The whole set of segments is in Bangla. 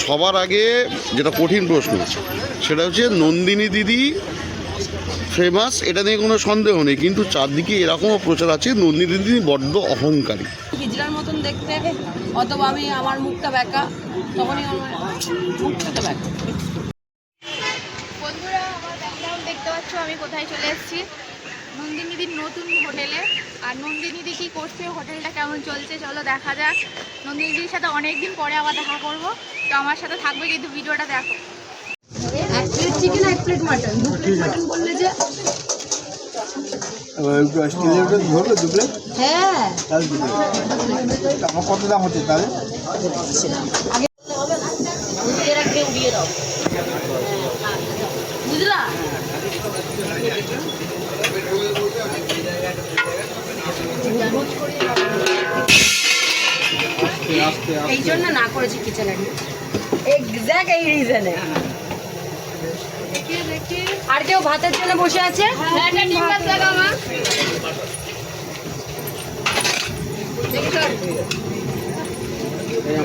সবার আগে যেটা কঠিন প্রশ্ন সেটা হচ্ছে নন্দিনী দিদি ফেমাস, এটা নিয়ে কোনো সন্দেহ নেই, কিন্তু চারদিকে এরকমও প্রচার আছে নন্দিনী দিদি বড্ড অহংকারী, হিজড়ার মতন দেখতে, অথবা আমি আমার মুখটা ব্যাকা, তখনই আমার মুখটা তো ব্যাকা। বন্ধুরা, আমার ব্যাকগ্রাউন্ড দেখতে পাচ্ছ, আমি কোথায় চলে এসেছি? নন্দিনীদির নতুন হোটেলে। আর নন্দিনীদি কী করছে, হোটেলটা কেমন চলছে, চলো দেখা যাক। নন্দিনীদির সাথে অনেকদিন পরে আবার দেখা করবো, তো আমার সাথে থাকবে, কিন্তু ভিডিওটা দেখো। এক প্লেট চিকেন, এক প্লেট মাটন, 2 প্লেট মাটন বললে যে? হ্যাঁ, আমার কত দাম হচ্ছে তাহলে? উড়িয়ে দাও, বুঝলা? এই জন্য না করেছি কিচেনে, এক্স্যাক্ট এই রিজনে। আর কেউ ভাতের জন্য বসে আছে?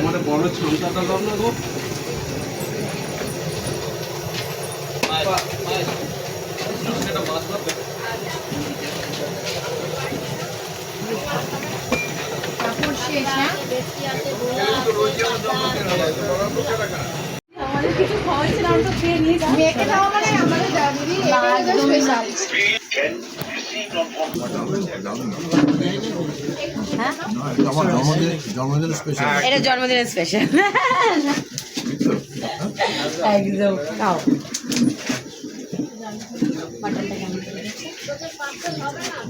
আমাদের বড় ছামটাটা দাও না গো। আমাদের কিছু খাওয়াইছিলাম তো খেয়ে নিয়ে এটা জন্মদিনের স্পেশাল একদম। খাও,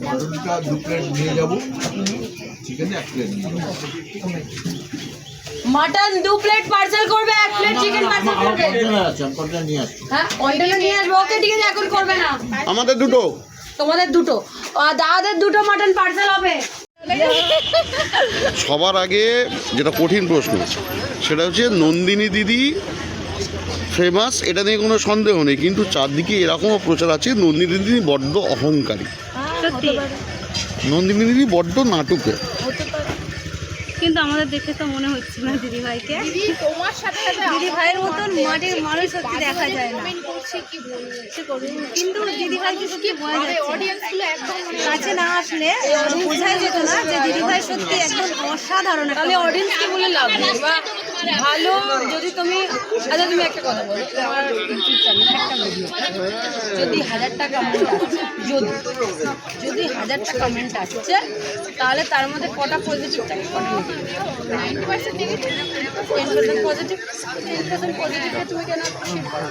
মটনটা 2 প্লেট নিয়ে যাবো, চিকেন 1 প্লেট নিয়ে যাবো। মাটন 2 প্লেট পার্সেল করবে, 1 প্লেট চিকেন পার্সেল করবে। কন্টেনার নিয়ে আসছি। হ্যাঁ, কন্টেনার নিয়ে আসবো। ওকে ঠিক আছে, এখন করবে না। আমাদের দুটো, তোমাদের দুটো, আর দাদাদের দুটো মাটন পার্সেল হবে। সবার আগে যেটা কঠিন প্রশ্ন সেটা হচ্ছে নন্দিনী দিদি ফেমাস, এটা নিয়ে কোনো সন্দেহ নেই, কিন্তু চারদিকে এরকমও প্রচার আছে নন্দিনী দিদি বড্ড অহংকারী, সত্যি নন্দিনী দিদি বড্ড নাটকে। কিন্তু আমাদের দেখে তো মনে হচ্ছে না দিদিভাইকে, তোমার সাথে দিদিভাইয়ের মতন মাটির মানুষ সত্যি দেখা যায় না। কি বলবো, কিন্তু দিদিভাইকে সত্যি বোঝা যাচ্ছে, অডিয়েন্সগুলো একদম কাছে না আসলে বোঝাই যেত না যে দিদিভাই সত্যি একদম অসাধারণ। তাহলে অডিয়েন্সকে বলে লাভ নেই। বা ভালো যদি তুমি, আচ্ছা তুমি একটা কথা বলো, তোমার ইউটিউব চ্যানেলে একটা ভিডিও যদি 1000টা কমেন্ট আসছে, যদি 1000টা কমেন্ট আসছে, তাহলে তার মধ্যে কটা পজিটিভ থাকে, কটা নেগেটিভ? 90% নেগেটিভ, 10% পজিটিভ, 10% পজিটিভে তুমি কেন খুশি করো?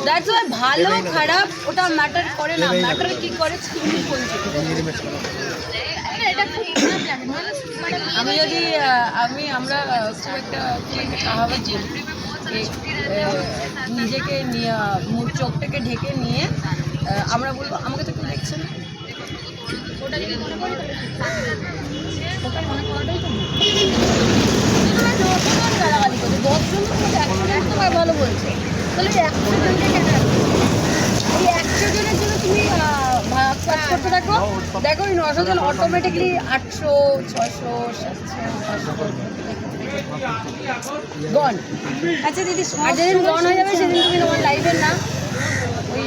দ্যাটস ওয়াই ভালো খারাপ ওটা ম্যাটার করে না, ম্যাটার কি করে তুমি বলছো। এটা খুব খারাপ লাগে। আমি যদি আমরা খুব একটা কাহাবত বলি, নিজেকে নিয়ে মুখ চোখটাকে ঢেকে নিয়ে আমরা বলবো আমাকে তো কেউ দেখছে না, ওটা যদি মনে করি ওটা মনে করাটাই তো গালাগালি করছে 10 জন তোমার ভালো বলছে, তাহলে 100 জনকে কেন রাখবে? এই 100 জনের জন্য তুমি ভাগ করতে থাকো, দেখো এই 900 জন অটোমেটিকলি 800, 600, 700, 500 গন। আচ্ছা দিদি, আর যেদিন গন হয়ে যাবে সেদিন তুমি তোমার লাইফের না ওই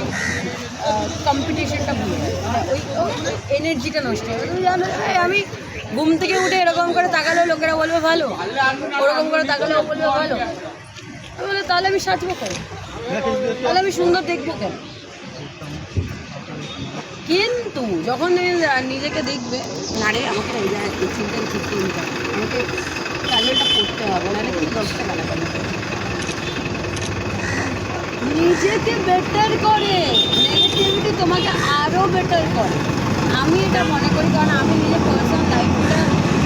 কম্পিটিশনটা ভুলে যাবে, ওই এনার্জিটা নষ্ট হবে। তুমি জানো আমি ঘুম থেকে উঠে এরকম করে তাকালেও লোকেরা বলবে ভালো, ওরকম করে তাকালেও বলবে ভালো, আমি বলে তাহলে আমি সাজবো কেন, তাহলে আমি সুন্দর দেখবো কেন? কিন্তু যখন তুমি নিজেকে দেখবে না রে আমাকে এই জায়গায় চিন্তা ঠিক নিতে হবে, আমাকে কাজলটা করতে হবে, নাহলে কি 10টা গালাগালি করবে। নিজেকে বেটার করে, নেগেটিভিটি তোমাকে আরও বেটার করে, আমি এটা মনে করি। কারণ আমি নিজের পার্সোনাল লাইফটা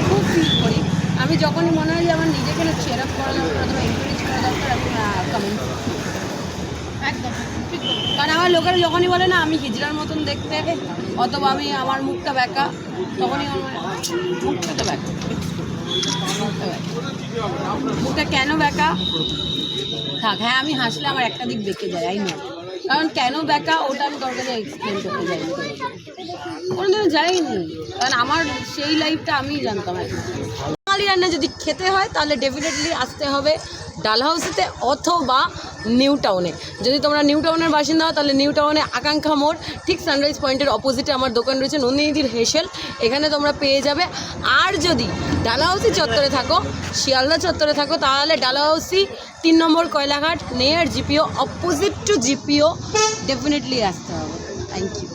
খুব ফিল করি। আমি যখনই মনে হয় যে আমার নিজেকে না চেয়ার আপ করা দরকার অথবা এনকারেজ করা দরকার, আমি কমেন্ট একদম ঠিক বলছো। কারণ আমার লোকেরা যখনই বলে না আমি হিজড়ার মতন দেখতে, অথবা আমি আমার মুখটা ব্যাকা, তখনই আমার মুখটা তো ব্যাকা, মুখটা কেন ব্যাকা থাক। হ্যাঁ, আমি হাসলে আমার একটা দিক বেঁকে যায়, আই না, কারণ কেন ব্যাকা ওটা আমি দরকারে এক্সপ্লেন করতে যাইনি, কোনোদিনও যাইনি, কারণ আমার সেই লাইফটা আমিই জানতাম। বাঙালি রান্না যদি খেতে হয় তাহলে ডেফিনেটলি আসতে হবে ডালহাউসিতে অথবা নিউ টাউনে। যদি তোমরা নিউ টাউনের বাসিন্দা হও তাহলে নিউ টাউনে আকাঙ্ক্ষা মোড় ঠিক সানরাইজ পয়েন্টের অপোজিটে আমার দোকান রয়েছে নন্দিনীদির হেসেল, এখানে তোমরা পেয়ে যাবে। আর যদি ডালহাউসি চত্বরে থাকো, শিয়ালদা চত্বরে থাকো, তাহলে Dalhousie 3 number Koilaghat near GPO, opposite to GPO, definitely আসতে হবে। Thank you.